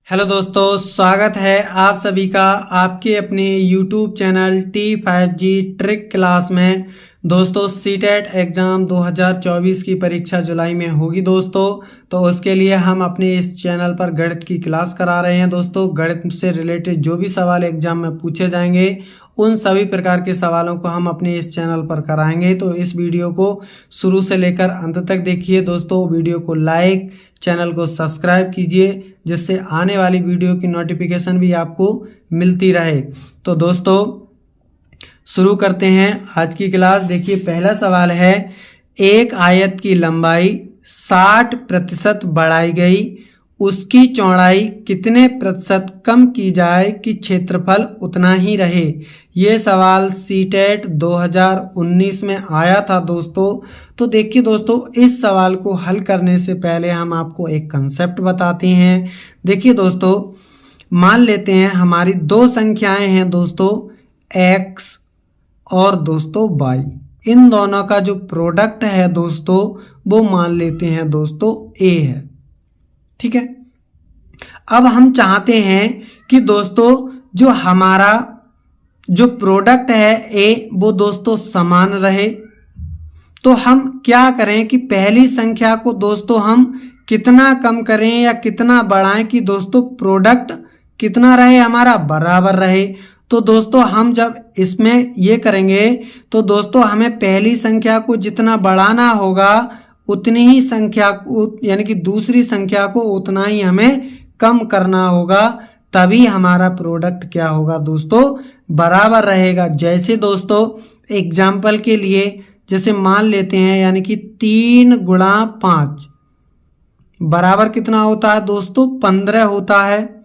Hello दोस्तों, स्वागत है आप सभी का आपके अपने YouTube channel T5G trick class में। दोस्तों सीटेट एग्ज़ाम 2024 की परीक्षा जुलाई में होगी दोस्तों, तो उसके लिए हम अपने इस चैनल पर गणित की क्लास करा रहे हैं। दोस्तों गणित से रिलेटेड जो भी सवाल एग्ज़ाम में पूछे जाएंगे उन सभी प्रकार के सवालों को हम अपने इस चैनल पर कराएंगे। तो इस वीडियो को शुरू से लेकर अंत तक देखिए दोस्तों। वीडियो को लाइक, चैनल को सब्सक्राइब कीजिए जिससे आने वाली वीडियो की नोटिफिकेशन भी आपको मिलती रहे। तो दोस्तों शुरू करते हैं आज की क्लास। देखिए पहला सवाल है, एक आयत की लंबाई 60% बढ़ाई गई, उसकी चौड़ाई कितने प्रतिशत कम की जाए कि क्षेत्रफल उतना ही रहे। ये सवाल सीटेट 2019 में आया था दोस्तों। तो देखिए दोस्तों, इस सवाल को हल करने से पहले हम आपको एक कंसेप्ट बताते हैं। देखिए दोस्तों, मान लेते हैं हमारी दो संख्याएं हैं दोस्तों, x और दोस्तों y। इन दोनों का जो प्रोडक्ट है दोस्तों वो मान लेते हैं दोस्तों a है, ठीक है। अब हम चाहते हैं कि दोस्तों जो हमारा जो प्रोडक्ट है a वो दोस्तों समान रहे। तो हम क्या करें कि पहली संख्या को दोस्तों हम कितना कम करें या कितना बढ़ाएं कि दोस्तों प्रोडक्ट कितना रहे, हमारा बराबर रहे। तो दोस्तों हम जब इसमें ये करेंगे तो दोस्तों हमें पहली संख्या को जितना बढ़ाना होगा उतनी ही संख्या को यानी कि दूसरी संख्या को उतना ही हमें कम करना होगा, तभी हमारा प्रोडक्ट क्या होगा दोस्तों, बराबर रहेगा। जैसे दोस्तों एग्जाम्पल के लिए जैसे मान लेते हैं यानी कि 3 गुणा 5 बराबर कितना होता है दोस्तों, 15 होता है,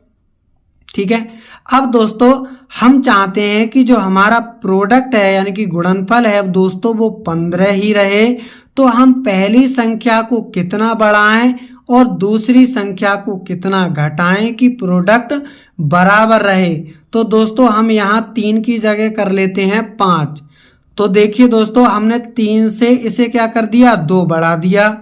ठीक है। अब दोस्तों हम चाहते हैं कि जो हमारा प्रोडक्ट है यानी कि गुणनफल है दोस्तों वो 15 ही रहे। तो हम पहली संख्या को कितना बढ़ाएं और दूसरी संख्या को कितना घटाएं कि प्रोडक्ट बराबर रहे। तो दोस्तों हम यहाँ 3 की जगह कर लेते हैं 5। तो देखिए दोस्तों हमने 3 से इसे क्या कर दिया, 2 बढ़ा दिया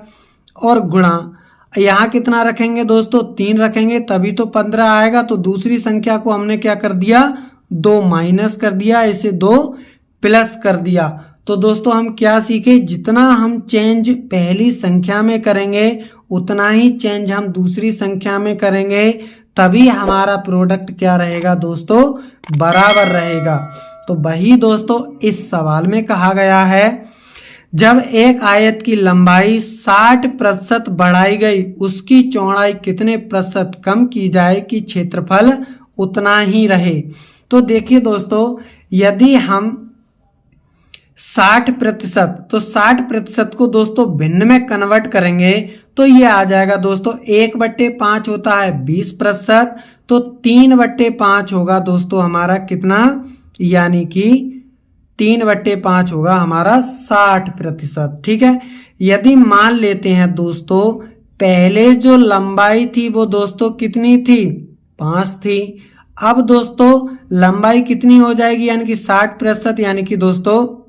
और गुणा यहाँ कितना रखेंगे दोस्तों, 3 रखेंगे तभी तो 15 आएगा। तो दूसरी संख्या को हमने क्या कर दिया, 2 माइनस कर दिया, इसे 2 प्लस कर दिया। तो दोस्तों हम क्या सीखे, जितना हम चेंज पहली संख्या में करेंगे उतना ही चेंज हम दूसरी संख्या में करेंगे, तभी हमारा प्रोडक्ट क्या रहेगा दोस्तों, बराबर रहेगा। तो वही दोस्तों इस सवाल में कहा गया है, जब एक आयत की लंबाई 60% बढ़ाई गई, उसकी चौड़ाई कितने प्रतिशत कम की जाए कि क्षेत्रफल उतना ही रहे। तो देखिए दोस्तों यदि हम 60%, तो 60% को दोस्तों भिन्न में कन्वर्ट करेंगे तो ये आ जाएगा दोस्तों 1/5 होता है 20%, तो 3/5 होगा दोस्तों हमारा कितना, यानी कि 3/5 होगा हमारा 60%, ठीक है। यदि मान लेते हैं दोस्तों पहले जो लंबाई थी वो दोस्तों कितनी थी, 5 थी। अब दोस्तों लंबाई कितनी हो जाएगी, यानी कि 60%, यानी कि दोस्तों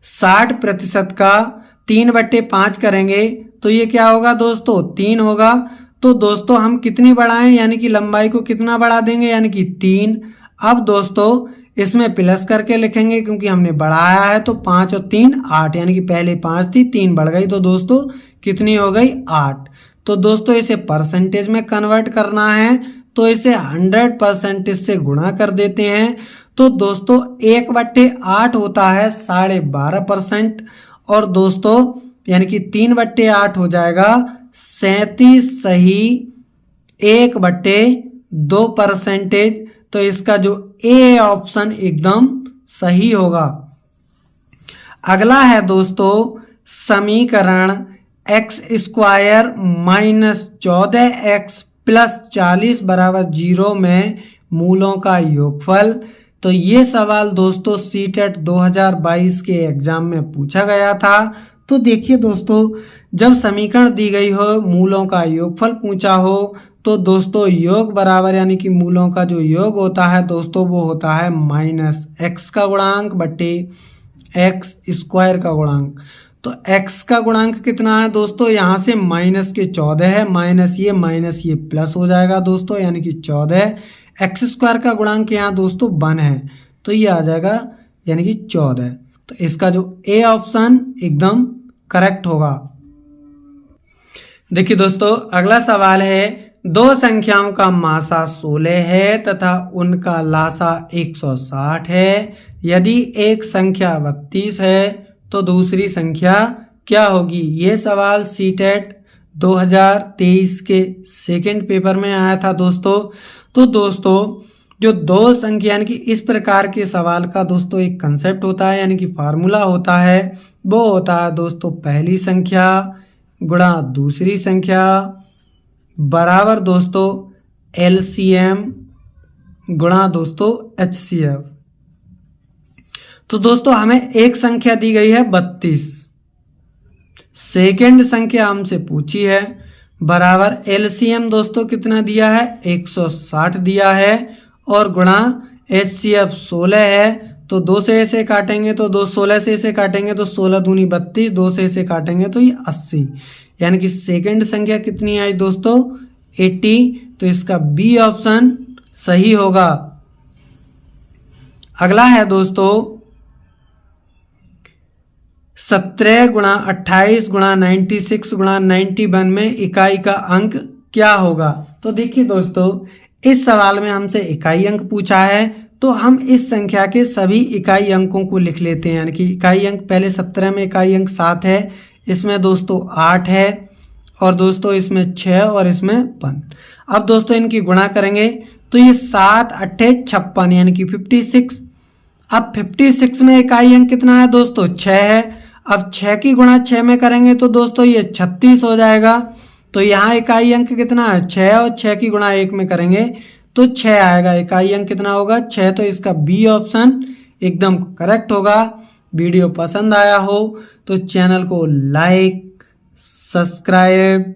60% का 3/5 करेंगे तो ये क्या होगा दोस्तों, 3 होगा। तो दोस्तों हम कितनी बढ़ाएं, यानी कि लंबाई को कितना बढ़ा देंगे, यानी कि 3। अब दोस्तों इसमें प्लस करके लिखेंगे क्योंकि हमने बढ़ाया है। तो 5 और 3 8, यानी कि पहले 5 थी 3 बढ़ गई, तो दोस्तों कितनी हो गई, 8। तो दोस्तों इसे परसेंटेज में कन्वर्ट करना है तो इसे 100% से गुणा कर देते हैं। तो दोस्तों 1/8 होता है 12.5%, और दोस्तों यानी कि 3/8 हो जाएगा 37 सही 1/2%। तो इसका जो ए ऑप्शन एकदम सही होगा। अगला है दोस्तों समीकरण x² माइनस 14x प्लस 40 बराबर 0 में मूलों का योगफल। तो ये सवाल दोस्तों सीटेट 2022 के एग्जाम में पूछा गया था। तो देखिए दोस्तों जब समीकरण दी गई हो, मूलों का योगफल पूछा हो, तो दोस्तों योग बराबर यानी कि मूलों का जो योग होता है दोस्तों वो होता है -x का गुणांक बटे x² का गुणांक। तो x का गुणांक कितना है दोस्तों, यहाँ से माइनस के 14 है, माइनस ये प्लस हो जाएगा दोस्तों, यानी कि 14। एक्स स्क्वायर का गुणांक यहाँ दोस्तों 1 है, तो ये आ जाएगा यानी कि 14। तो इसका जो ए ऑप्शन एकदम करेक्ट होगा। देखिए दोस्तों अगला सवाल है, दो संख्याओं का मासा 16 है तथा उनका लासा 160 है। यदि एक संख्या 32 है तो दूसरी संख्या क्या होगी। ये सवाल सीटेट 2023 के सेकंड पेपर में आया था दोस्तों। तो दोस्तों जो दो संख्या यानी कि इस प्रकार के सवाल का दोस्तों एक कंसेप्ट होता है, यानी कि फार्मूला होता है, वो होता है दोस्तों पहली संख्या गुणा दूसरी संख्या बराबर दोस्तों एलसीएम गुणा दोस्तों एचसीएफ। तो दोस्तों हमें एक संख्या दी गई है 32, सेकंड संख्या हमसे पूछी है, बराबर एलसीएम दोस्तों कितना दिया है 160 दिया है, और गुणा एचसीएफ 16 है। तो 2 से ऐसे काटेंगे तो 16 से ऐसे काटेंगे तो 16 दूनी 32, 2 से ऐसे काटेंगे तो ये 80, यानी कि सेकंड संख्या कितनी आई दोस्तों 80। तो इसका बी ऑप्शन सही होगा। अगला है दोस्तों 17 गुणा 28 गुणा 96 गुणा 91 में इकाई का अंक क्या होगा। तो देखिए दोस्तों इस सवाल में हमसे इकाई अंक पूछा है, तो हम इस संख्या के सभी इकाई अंकों को लिख लेते हैं, यानी कि इकाई अंक पहले 17 में इकाई अंक 7 है, इसमें दोस्तों 8 है, और दोस्तों इसमें 6 और इसमें 1। अब दोस्तों इनकी गुणा करेंगे तो ये 7 8 56 यानी कि 56। अब 56 में इकाई अंक कितना है दोस्तों 6 है। अब 6 की गुणा 6 में करेंगे तो दोस्तों ये 36 हो जाएगा। तो यहाँ इकाई अंक कितना है 6, और 6 की गुणा 1 में करेंगे तो 6 आएगा। इकाई अंक कितना होगा 6। तो इसका बी ऑप्शन एकदम करेक्ट होगा। वीडियो पसंद आया हो तो चैनल को लाइक, सब्सक्राइब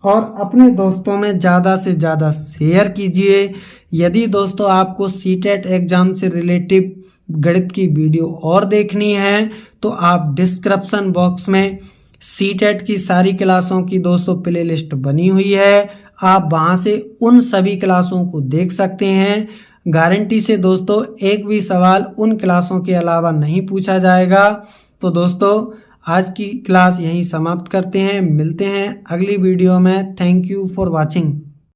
और अपने दोस्तों में ज़्यादा से ज़्यादा शेयर कीजिए। यदि दोस्तों आपको सीटेट एग्जाम से रिलेटिव गणित की वीडियो और देखनी है तो आप डिस्क्रिप्शन बॉक्स में सीटेट की सारी क्लासों की दोस्तों प्लेलिस्ट बनी हुई है, आप वहां से उन सभी क्लासों को देख सकते हैं। गारंटी से दोस्तों एक भी सवाल उन क्लासों के अलावा नहीं पूछा जाएगा। तो दोस्तों आज की क्लास यहीं समाप्त करते हैं, मिलते हैं अगली वीडियो में। Thank you for watching.